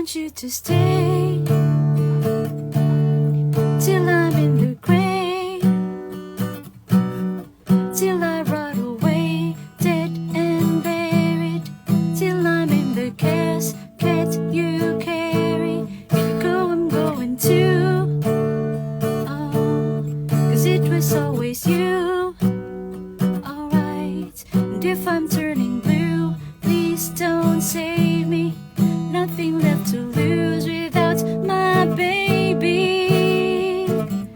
want you to stay till I'm in the grave, till I rot away, dead and buried, till I'm in the casket you carry. If you go, I'm going too. Oh, 'cause it was always you. Alright, and if I'm turning blue, please don't save me. Nothing left to lose without my baby.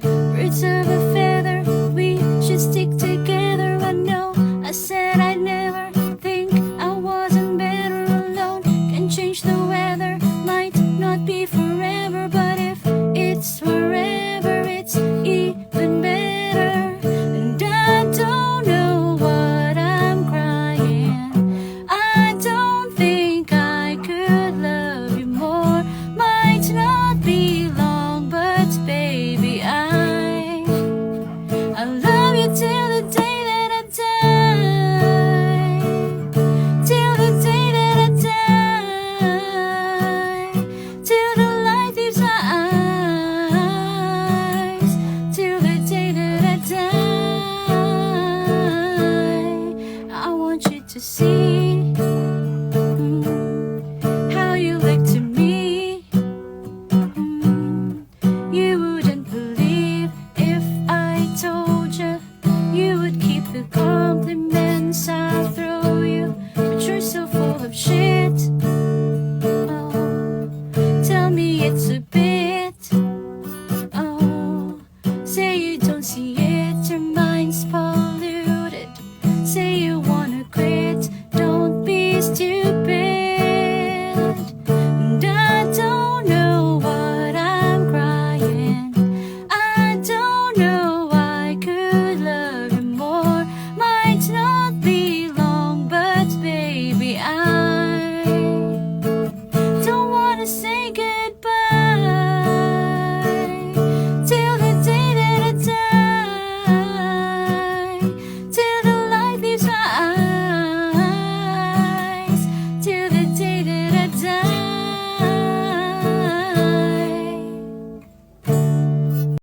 Birds of a feather, we should stick together. I know I said I'd never, think I wasn't better alone. Can change the weather, might not be forever, but if it's forever, it's even better. And I don't know what I'm crying. I don't think I could love you more. Might not be long, but baby, I love you till the day that I die. Till the day that I die. Till the light leaves my eyes. Till the day that I die. I want you to see how you look to me. You wouldn't believe if I told you. You would keep the compliments I throw you, but you're so full of shit.